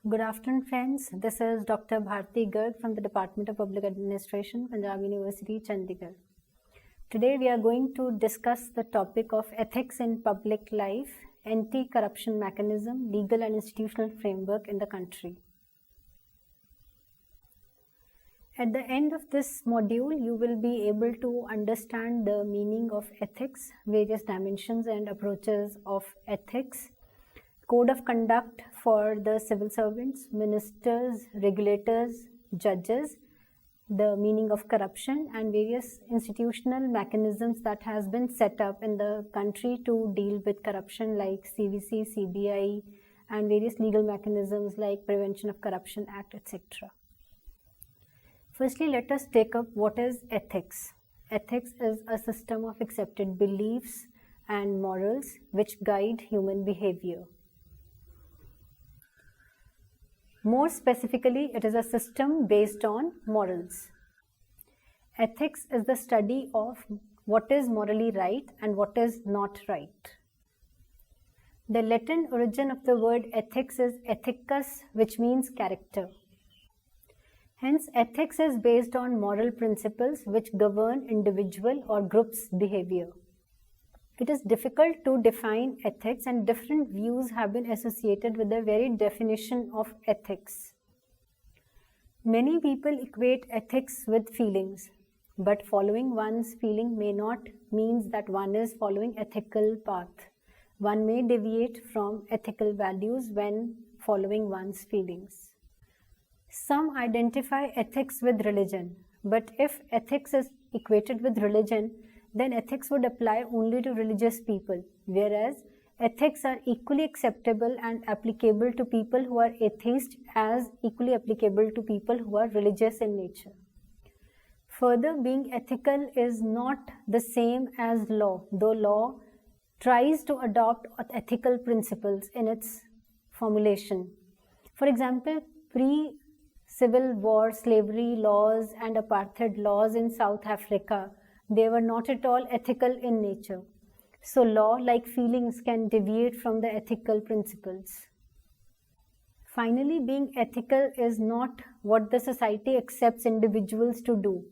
Good afternoon, friends. This is Dr. Bharti Garg from the Department of Public Administration, Punjab University, Chandigarh. Today we are going to discuss the topic of ethics in public life, anti-corruption mechanism, legal and institutional framework in the country. At the end of this module, you will be able to understand the meaning of ethics, various dimensions and approaches of ethics, code of conduct for the civil servants, ministers, regulators, judges, the meaning of corruption, and various institutional mechanisms that has been set up in the country to deal with corruption like CVC, CBI, and various legal mechanisms like Prevention of Corruption Act, etc. Firstly, let us take up what is ethics. Ethics is a system of accepted beliefs and morals which guide human behavior. More specifically, it is a system based on morals. Ethics is the study of what is morally right and what is not right. The Latin origin of the word ethics is ethicus, which means character. Hence, ethics is based on moral principles which govern individual or group's behavior. It is difficult to define ethics, and different views have been associated with the very definition of ethics. Many people equate ethics with feelings, but following one's feeling may not mean that one is following ethical path. One may deviate from ethical values when following one's feelings. Some identify ethics with religion, but if ethics is equated with religion, then ethics would apply only to religious people, whereas ethics are equally acceptable and applicable to people who are atheist as equally applicable to people who are religious in nature. Further, being ethical is not the same as law, though law tries to adopt ethical principles in its formulation. For example, pre-Civil War slavery laws and apartheid laws in South Africa, they were not at all ethical in nature. So law, like feelings, can deviate from the ethical principles. Finally, being ethical is not what the society accepts individuals to do.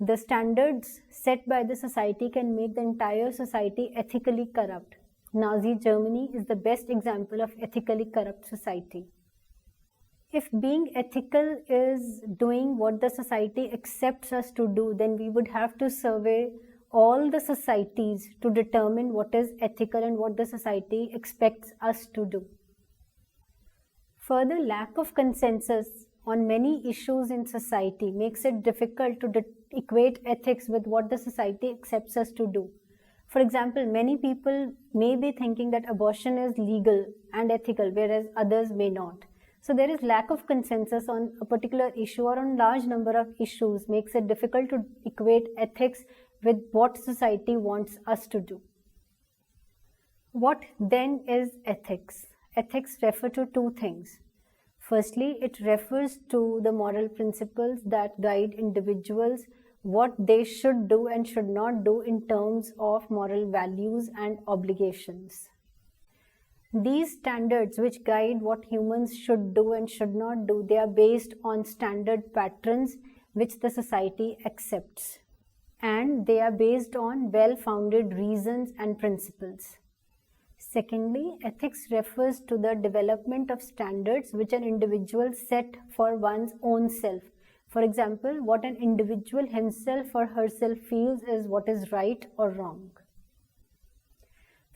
The standards set by the society can make the entire society ethically corrupt. Nazi Germany is the best example of ethically corrupt society. If being ethical is doing what the society accepts us to do, then we would have to survey all the societies to determine what is ethical and what the society expects us to do. Further, lack of consensus on many issues in society makes it difficult to equate ethics with what the society accepts us to do. For example, many people may be thinking that abortion is legal and ethical, whereas others may not. So there is lack of consensus on a particular issue or on large number of issues makes it difficult to equate ethics with what society wants us to do. What then is ethics? Ethics refer to two things. Firstly, it refers to the moral principles that guide individuals, what they should do and should not do in terms of moral values and obligations. These standards which guide what humans should do and should not do, they are based on standard patterns which the society accepts. And they are based on well-founded reasons and principles. Secondly, ethics refers to the development of standards which an individual set for one's own self. For example, what an individual himself or herself feels is what is right or wrong.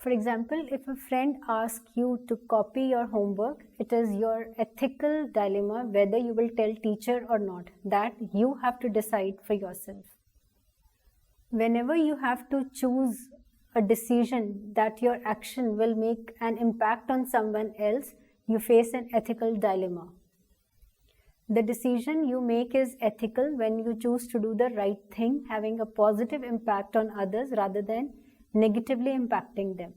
For example, if a friend asks you to copy your homework, it is your ethical dilemma whether you will tell teacher or not. That you have to decide for yourself. Whenever you have to choose a decision that your action will make an impact on someone else, you face an ethical dilemma. The decision you make is ethical when you choose to do the right thing, having a positive impact on others rather than negatively impacting them.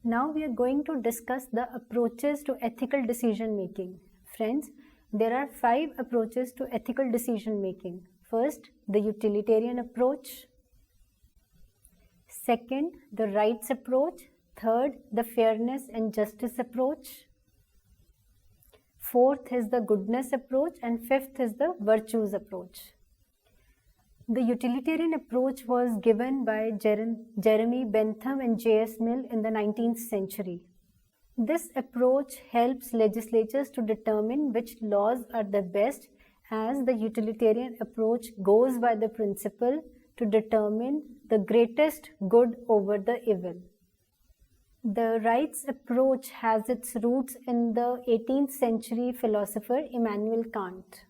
Now we are going to discuss the approaches to ethical decision making. Friends, there are 5 approaches to ethical decision making. First, the utilitarian approach. Second, the rights approach. Third, the fairness and justice approach. fourth is the goodness approach, and fifth is the virtues approach. The utilitarian approach was given by Jeremy Bentham and J.S. Mill in the 19th century. This approach helps legislatures to determine which laws are the best, as the utilitarian approach goes by the principle to determine the greatest good over the evil. The rights approach has its roots in the 18th century philosopher Immanuel Kant.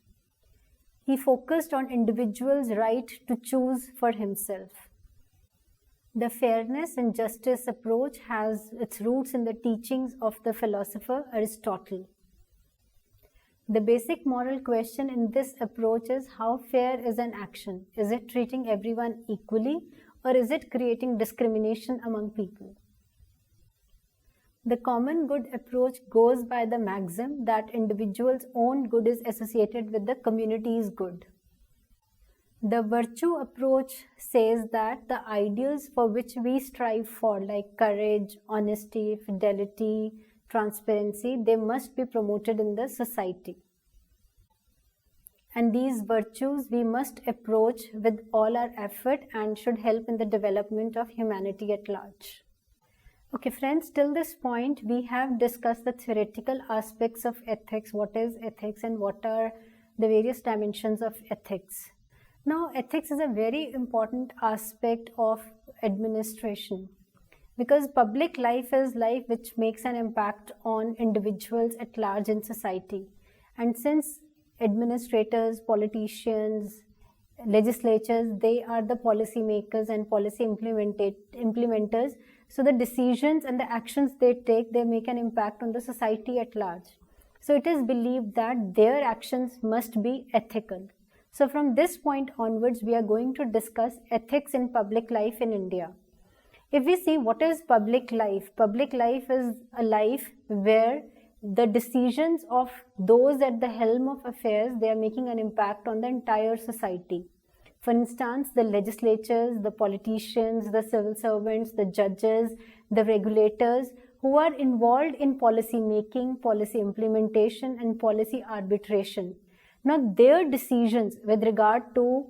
He focused on individuals' right to choose for himself. The fairness and justice approach has its roots in the teachings of the philosopher Aristotle. The basic moral question in this approach is, how fair is an action? Is it treating everyone equally, or is it creating discrimination among people? The common good approach goes by the maxim that individuals' own good is associated with the community's good. The virtue approach says that the ideals for which we strive for, like courage, honesty, fidelity, transparency, they must be promoted in the society. And these virtues we must approach with all our effort and should help in the development of humanity at large. Okay friends, till this point we have discussed the theoretical aspects of ethics, what is ethics and what are the various dimensions of ethics. Now, ethics is a very important aspect of administration, because public life is life which makes an impact on individuals at large in society. And since administrators, politicians, legislatures, they are the policy makers and policy implementers, so the decisions and the actions they take, they make an impact on the society at large. So it is believed that their actions must be ethical. So from this point onwards, we are going to discuss ethics in public life in India. If we see what is public life is a life where the decisions of those at the helm of affairs, they are making an impact on the entire society. For instance, the legislators, the politicians, the civil servants, the judges, the regulators who are involved in policy making, policy implementation and policy arbitration. Now, their decisions with regard to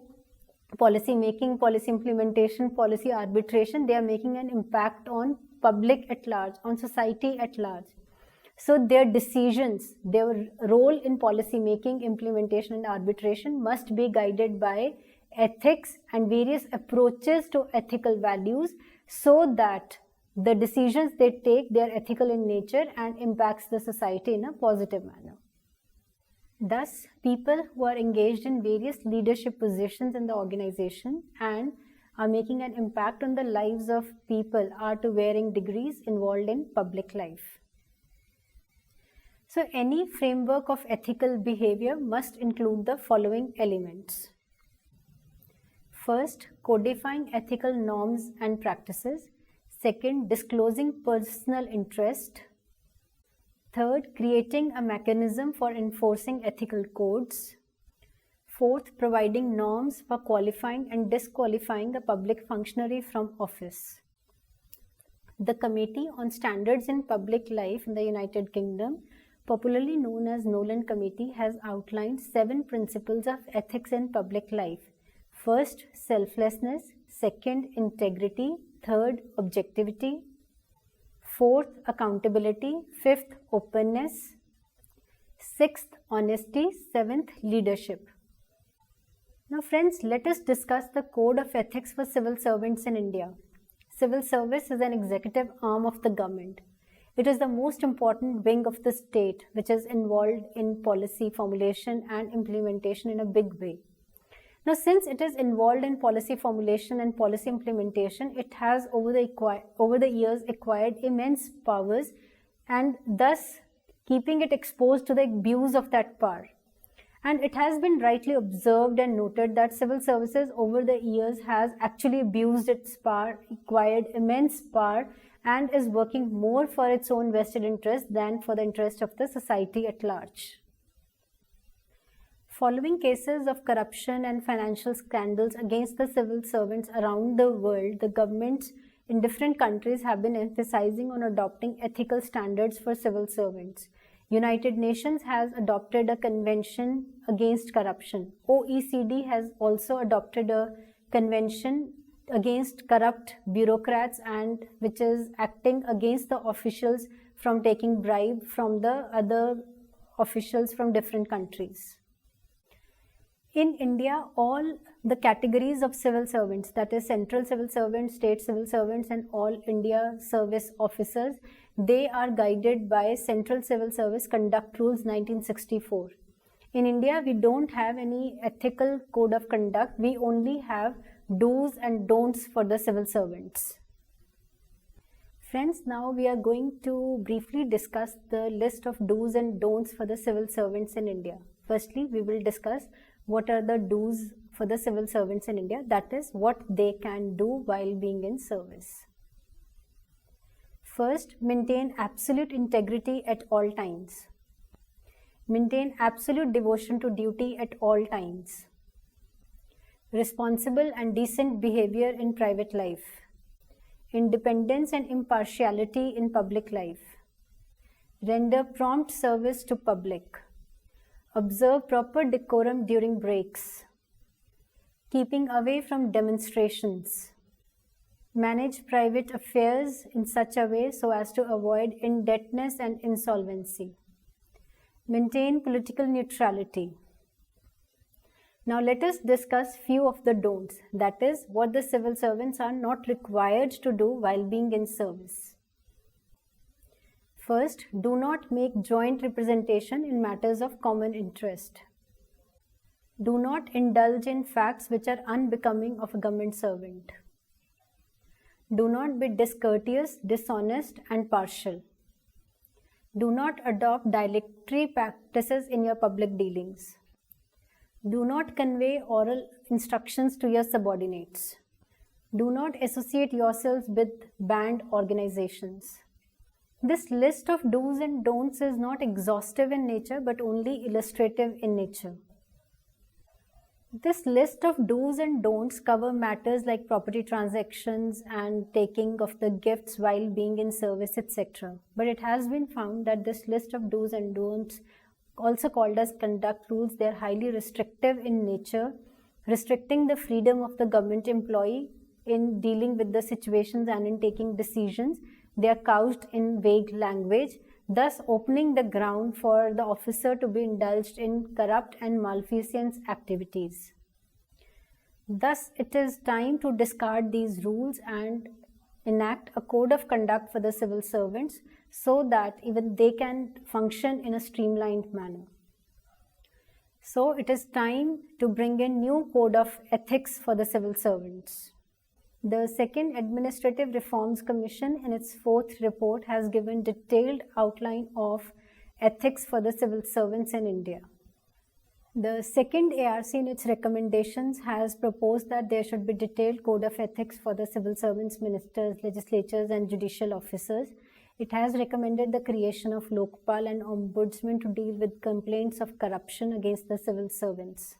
policy making, policy implementation, policy arbitration, they are making an impact on public at large, on society at large. So their decisions, their role in policy making, implementation and arbitration must be guided by ethics and various approaches to ethical values, so that the decisions they take, they are ethical in nature and impacts the society in a positive manner. Thus, people who are engaged in various leadership positions in the organization and are making an impact on the lives of people are to varying degrees involved in public life. So, any framework of ethical behavior must include the following elements. First, codifying ethical norms and practices. Second, disclosing personal interest. Third, creating a mechanism for enforcing ethical codes. Fourth, providing norms for qualifying and disqualifying a public functionary from office. The Committee on Standards in Public Life in the United Kingdom, popularly known as Nolan Committee, has outlined 7 principles of ethics in public life. First, selflessness. Second, integrity. Third, objectivity. Fourth, accountability. Fifth, openness. Sixth, honesty. Seventh, leadership. Now friends, let us discuss the code of ethics for civil servants in India. Civil service is an executive arm of the government. It is the most important wing of the state which is involved in policy formulation and implementation in a big way. Now, since it is involved in policy formulation and policy implementation, it has over the years acquired immense powers, and thus keeping it exposed to the abuse of that power. And it has been rightly observed and noted that civil services over the years has actually abused its power, acquired immense power, and is working more for its own vested interest than for the interest of the society at large. Following cases of corruption and financial scandals against the civil servants around the world, the governments in different countries have been emphasizing on adopting ethical standards for civil servants. United Nations has adopted a convention against corruption. OECD has also adopted a convention against corrupt bureaucrats and which is acting against the officials from taking bribe from the other officials from different countries. In India, all the categories of civil servants, that is central civil servants, state civil servants and all India service officers, they are guided by Central Civil Service Conduct Rules 1964. In India, we don't have any ethical code of conduct. We only have do's and don'ts for the civil servants. Friends, now we are going to briefly discuss the list of do's and don'ts for the civil servants in India. Firstly, we will discuss what are the do's for the civil servants in India, that is, what they can do while being in service. First, maintain absolute integrity at all times. Maintain absolute devotion to duty at all times. Responsible and decent behavior in private life. Independence and impartiality in public life. Render prompt service to public. Observe proper decorum during breaks. Keeping away from demonstrations. Manage private affairs in such a way so as to avoid indebtedness and insolvency. Maintain political neutrality. Now let us discuss few of the don'ts, that is, what the civil servants are not required to do while being in service. First, do not make joint representation in matters of common interest. Do not indulge in facts which are unbecoming of a government servant. Do not be discourteous, dishonest, and partial. Do not adopt dilatory practices in your public dealings. Do not convey oral instructions to your subordinates. Do not associate yourselves with banned organizations. This list of do's and don'ts is not exhaustive in nature but only illustrative in nature. This list of do's and don'ts cover matters like property transactions and taking of the gifts while being in service, etc. But it has been found that this list of do's and don'ts, also called as conduct rules, they are highly restrictive in nature, restricting the freedom of the government employee in dealing with the situations and in taking decisions. They are couched in vague language, thus opening the ground for the officer to be indulged in corrupt and malfeasance activities. Thus, it is time to discard these rules and enact a code of conduct for the civil servants so that even they can function in a streamlined manner. So, it is time to bring in new code of ethics for the civil servants. The Second Administrative Reforms Commission in its fourth report has given detailed outline of ethics for the civil servants in India. The second ARC in its recommendations has proposed that there should be detailed code of ethics for the civil servants, ministers, legislators and judicial officers. It has recommended the creation of Lokpal and Ombudsman to deal with complaints of corruption against the civil servants.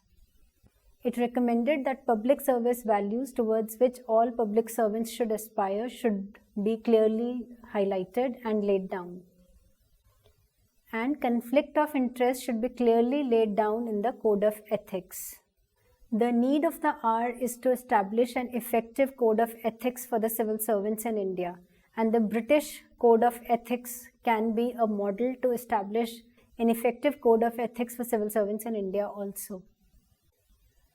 It recommended that public service values towards which all public servants should aspire should be clearly highlighted and laid down. And conflict of interest should be clearly laid down in the Code of Ethics. The need of the hour is to establish an effective Code of Ethics for the civil servants in India, and the British Code of Ethics can be a model to establish an effective Code of Ethics for civil servants in India also.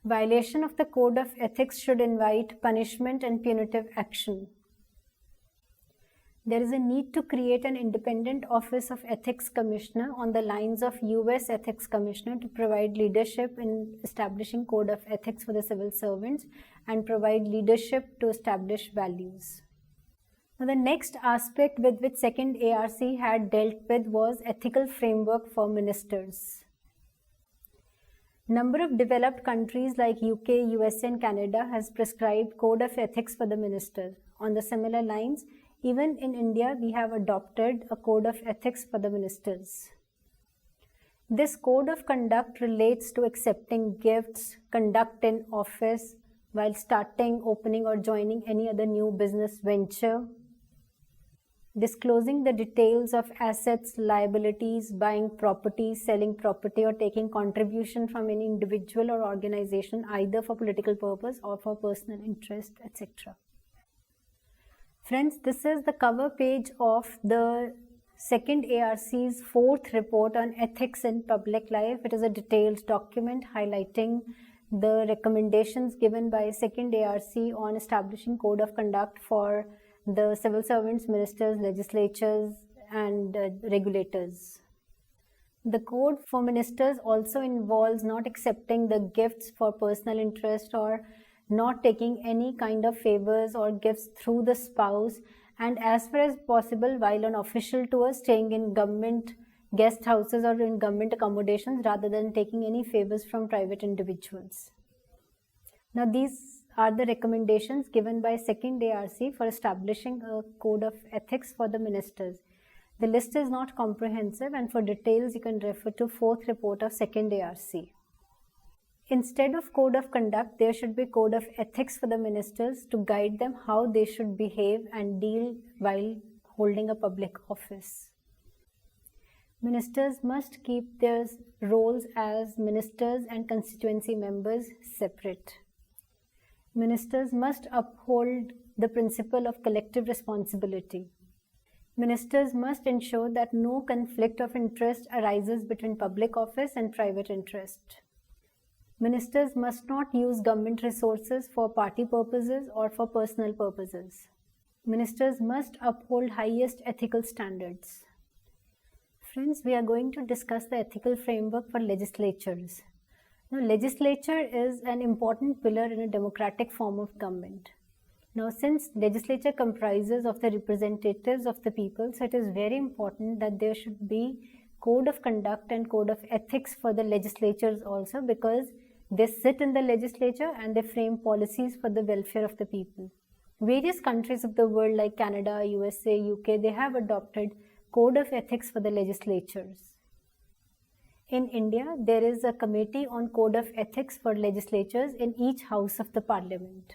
Violation of the Code of Ethics should invite punishment and punitive action. There is a need to create an independent Office of Ethics Commissioner on the lines of US Ethics Commissioner to provide leadership in establishing Code of Ethics for the civil servants and provide leadership to establish values. Now, the next aspect with which second ARC had dealt with was ethical framework for ministers. Number of developed countries like UK, USA and Canada has prescribed code of ethics for the minister. On the similar lines, even in India, we have adopted a code of ethics for the ministers. This code of conduct relates to accepting gifts, conduct in office, while starting, opening or joining any other new business venture, disclosing the details of assets, liabilities, buying property, selling property, or taking contribution from any individual or organization, either for political purpose or for personal interest, etc. Friends, this is the cover page of the second ARC's fourth report on ethics in public life. It is a detailed document highlighting the recommendations given by second ARC on establishing code of conduct for the civil servants, ministers, legislatures, and regulators. The code for ministers also involves not accepting the gifts for personal interest or not taking any kind of favors or gifts through the spouse, and as far as possible while on official tour, staying in government guest houses or in government accommodations rather than taking any favors from private individuals. Now these are the recommendations given by second ARC for establishing a code of ethics for the ministers. The list is not comprehensive, and for details you can refer to fourth report of second ARC. Instead of code of conduct, there should be code of ethics for the ministers to guide them how they should behave and deal while holding a public office. Ministers must keep their roles as ministers and constituency members separate. Ministers must uphold the principle of collective responsibility. Ministers must ensure that no conflict of interest arises between public office and private interest. Ministers must not use government resources for party purposes or for personal purposes. Ministers must uphold highest ethical standards. Friends, we are going to discuss the ethical framework for legislatures. Now, legislature is an important pillar in a democratic form of government. Now, since legislature comprises of the representatives of the people, so it is very important that there should be code of conduct and code of ethics for the legislatures also, because they sit in the legislature and they frame policies for the welfare of the people. Various countries of the world like Canada, USA, UK, they have adopted code of ethics for the legislatures. In India, there is a committee on code of ethics for legislatures in each house of the parliament.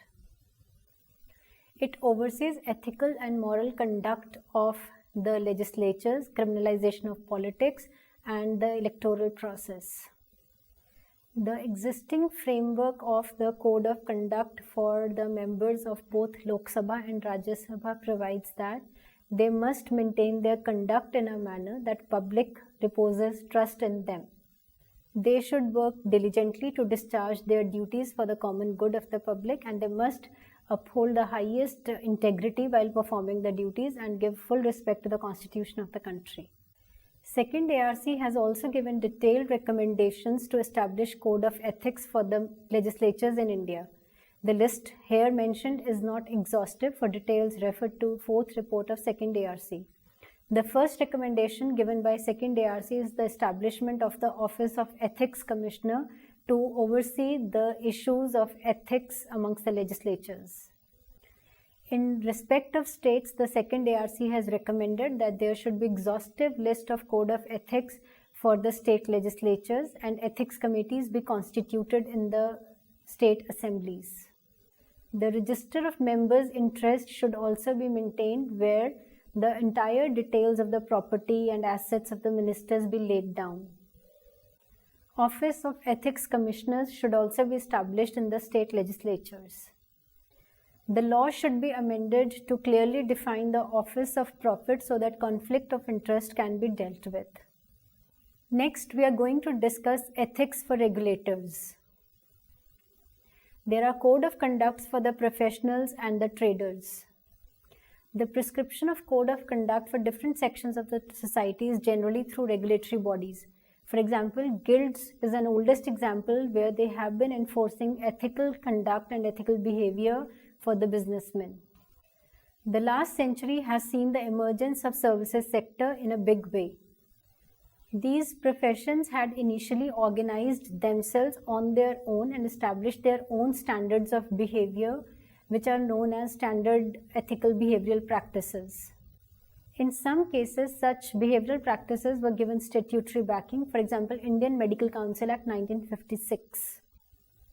It oversees ethical and moral conduct of the legislatures, criminalization of politics, and the electoral process. The existing framework of the code of conduct for the members of both Lok Sabha and Rajya Sabha provides that they must maintain their conduct in a manner that public reposes trust in them. They should work diligently to discharge their duties for the common good of the public, and they must uphold the highest integrity while performing the duties and give full respect to the Constitution of the country. Second ARC has also given detailed recommendations to establish code of ethics for the legislatures in India. The list here mentioned is not exhaustive. For details, refer to fourth report of second ARC. The first recommendation given by second ARC is the establishment of the Office of Ethics Commissioner to oversee the issues of ethics amongst the legislatures. In respect of states, the second ARC has recommended that there should be exhaustive list of code of ethics for the state legislatures, and ethics committees be constituted in the state assemblies. The register of members' interest should also be maintained, where the entire details of the property and assets of the ministers be laid down. Office of Ethics Commissioners should also be established in the state legislatures. The law should be amended to clearly define the office of profit so that conflict of interest can be dealt with. Next, we are going to discuss ethics for regulators. There are code of conducts for the professionals and the traders. The prescription of code of conduct for different sections of the society is generally through regulatory bodies. For example, guilds is an oldest example where they have been enforcing ethical conduct and ethical behavior for the businessmen. The last century has seen the emergence of services sector in a big way. These professions had initially organized themselves on their own and established their own standards of behavior, which are known as standard ethical behavioral practices. In some cases, such behavioral practices were given statutory backing. For example, Indian Medical Council Act 1956.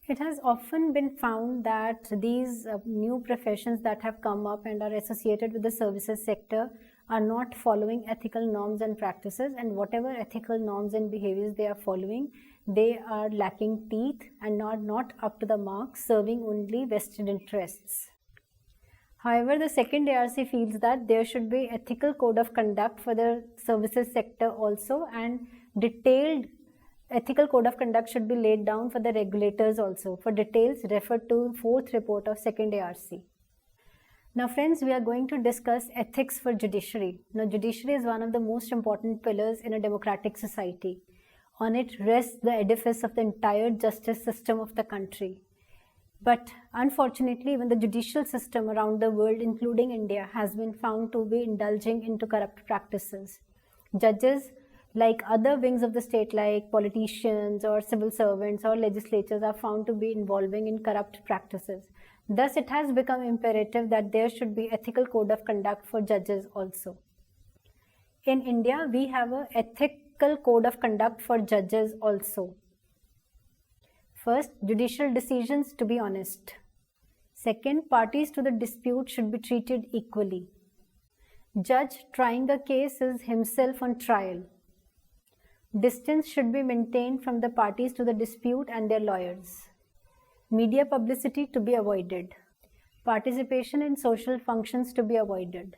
It has often been found that these new professions that have come up and are associated with the services sector are not following ethical norms and practices, and whatever ethical norms and behaviors they are following, they are lacking teeth and are not up to the mark, serving only vested interests. However, the second ARC feels that there should be ethical code of conduct for the services sector also, and detailed ethical code of conduct should be laid down for the regulators also. For details, refer to fourth report of second ARC. Now friends, we are going to discuss ethics for judiciary. Now judiciary is one of the most important pillars in a democratic society. On it rests the edifice of the entire justice system of the country. But unfortunately, even the judicial system around the world, including India, has been found to be indulging into corrupt practices. Judges, like other wings of the state, like politicians or civil servants or legislators, are found to be involving in corrupt practices. Thus, it has become imperative that there should be ethical code of conduct for judges also. In India, we have an ethical code of conduct for judges also. First, judicial decisions to be honest. Second, parties to the dispute should be treated equally. Judge trying a case is himself on trial. Distance should be maintained from the parties to the dispute and their lawyers. Media publicity to be avoided. Participation in social functions to be avoided.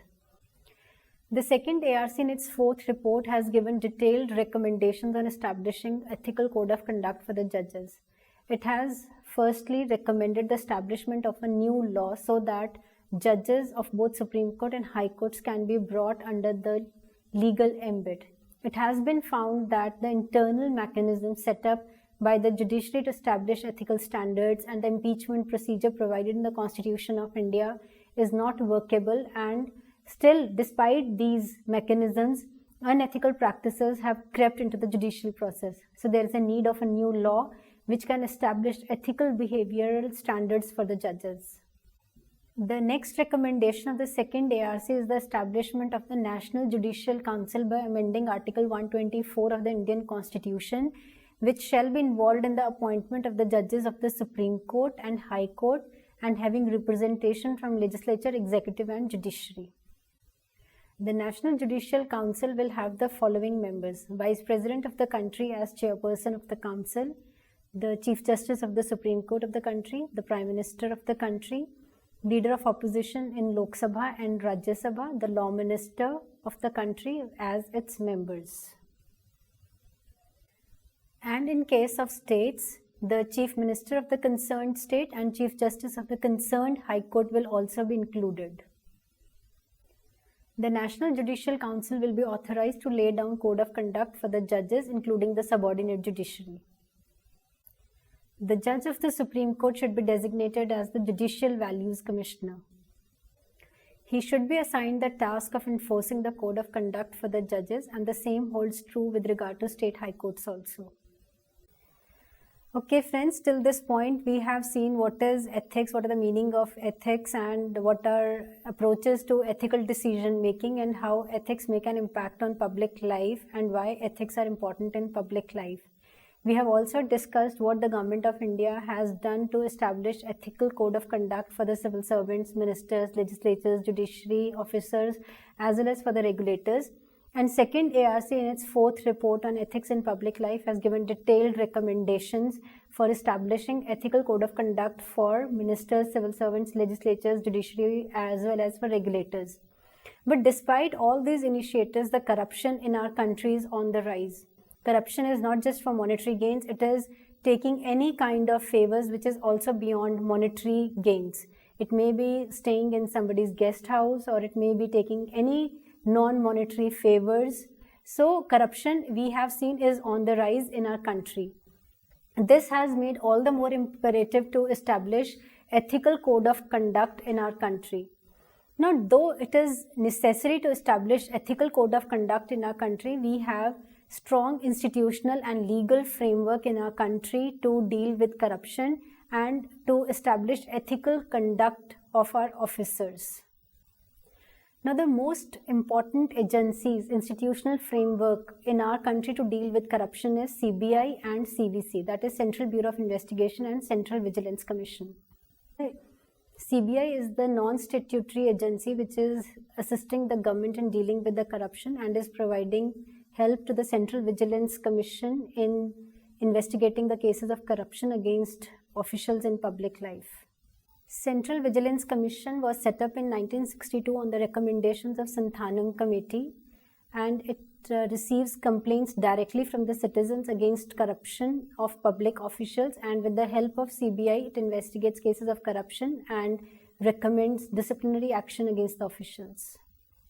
The second ARC in its fourth report has given detailed recommendations on establishing ethical code of conduct for the judges. It has firstly recommended the establishment of a new law so that judges of both Supreme Court and High Courts can be brought under the legal ambit. It has been found that the internal mechanism set up by the judiciary to establish ethical standards and the impeachment procedure provided in the Constitution of India is not workable, and still, despite these mechanisms, unethical practices have crept into the judicial process. So there is a need of a new law which can establish ethical behavioral standards for the judges. The next recommendation of the second ARC is the establishment of the National Judicial Council by amending Article 124 of the Indian Constitution, which shall be involved in the appointment of the judges of the Supreme Court and High Court and having representation from legislature, executive and judiciary. The National Judicial Council will have the following members: Vice President of the country as chairperson of the council, the Chief Justice of the Supreme Court of the country, the Prime Minister of the country, Leader of Opposition in Lok Sabha and Rajya Sabha, the Law Minister of the country as its members. And in case of states, the Chief Minister of the concerned state and Chief Justice of the concerned High Court will also be included. The National Judicial Council will be authorized to lay down code of conduct for the judges, including the subordinate judiciary. The judge of the Supreme Court should be designated as the Judicial Values Commissioner. He should be assigned the task of enforcing the code of conduct for the judges, and the same holds true with regard to state high courts also. Okay friends, till this point we have seen what is ethics, what are the meaning of ethics, and what are approaches to ethical decision making, and how ethics make an impact on public life and why ethics are important in public life. We have also discussed what the Government of India has done to establish ethical code of conduct for the civil servants, ministers, legislators, judiciary officers, as well as for the regulators. And second ARC in its fourth report on ethics in public life has given detailed recommendations for establishing ethical code of conduct for ministers, civil servants, legislators, judiciary, as well as for regulators. But despite all these initiatives, the corruption in our country is on the rise. Corruption is not just for monetary gains, it is taking any kind of favors which is also beyond monetary gains. It may be staying in somebody's guest house, or it may be taking any non-monetary favors. So corruption, we have seen, is on the rise in our country. This has made all the more imperative to establish ethical code of conduct in our country. Now, though it is necessary to establish ethical code of conduct in our country, we have strong institutional and legal framework in our country to deal with corruption and to establish ethical conduct of our officers. Now, the most important agencies, institutional framework in our country to deal with corruption is CBI and CVC, that is Central Bureau of Investigation and Central Vigilance Commission. CBI is the non-statutory agency which is assisting the government in dealing with the corruption and is providing help to the Central Vigilance Commission in investigating the cases of corruption against officials in public life. Central Vigilance Commission was set up in 1962 on the recommendations of Santhanam Committee, and it receives complaints directly from the citizens against corruption of public officials, and with the help of CBI, it investigates cases of corruption and recommends disciplinary action against the officials.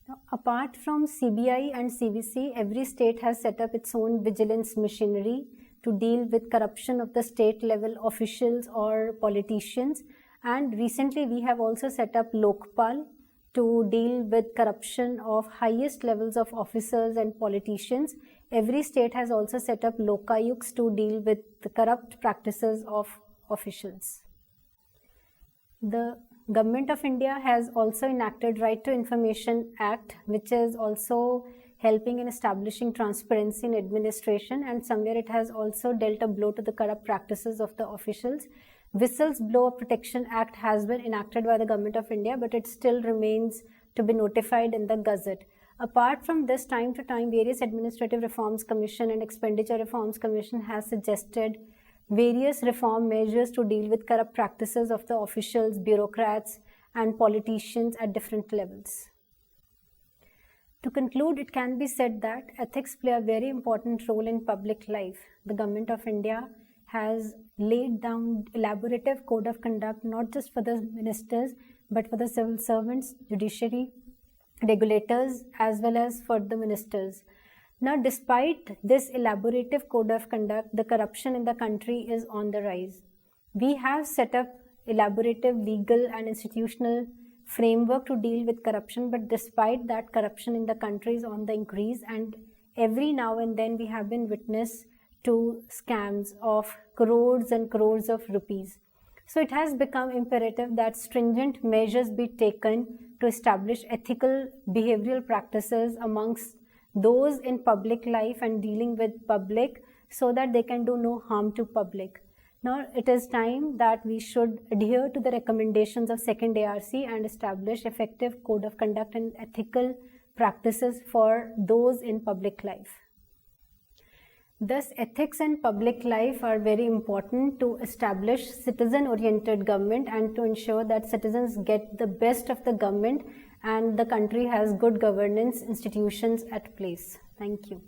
Now, apart from CBI and CVC, every state has set up its own vigilance machinery to deal with corruption of the state level officials or politicians. And recently we have also set up Lokpal to deal with corruption of highest levels of officers and politicians. Every state has also set up Lokayuks to deal with the corrupt practices of officials. The Government of India has also enacted Right to Information Act, which is also helping in establishing transparency in administration, and somewhere it has also dealt a blow to the corrupt practices of the officials. Whistleblower Protection Act has been enacted by the Government of India, but it still remains to be notified in the Gazette. Apart from this, time to time, various Administrative Reforms Commission and Expenditure Reforms Commission has suggested various reform measures to deal with corrupt practices of the officials, bureaucrats, and politicians at different levels. To conclude, it can be said that ethics play a very important role in public life. The Government of India has laid down elaborative code of conduct not just for the ministers but for the civil servants, judiciary, regulators, as well as for the ministers. Now, despite this elaborative code of conduct, the corruption in the country is on the rise. We have set up elaborative legal and institutional framework to deal with corruption, but despite that, corruption in the country is on the increase, and every now and then we have been witness to scams of crores and crores of rupees. So it has become imperative that stringent measures be taken to establish ethical behavioral practices amongst those in public life and dealing with public, so that they can do no harm to public. Now it is time that we should adhere to the recommendations of second ARC and establish effective code of conduct and ethical practices for those in public life. Thus, ethics in public life are very important to establish citizen-oriented government and to ensure that citizens get the best of the government and the country has good governance institutions at place. Thank you.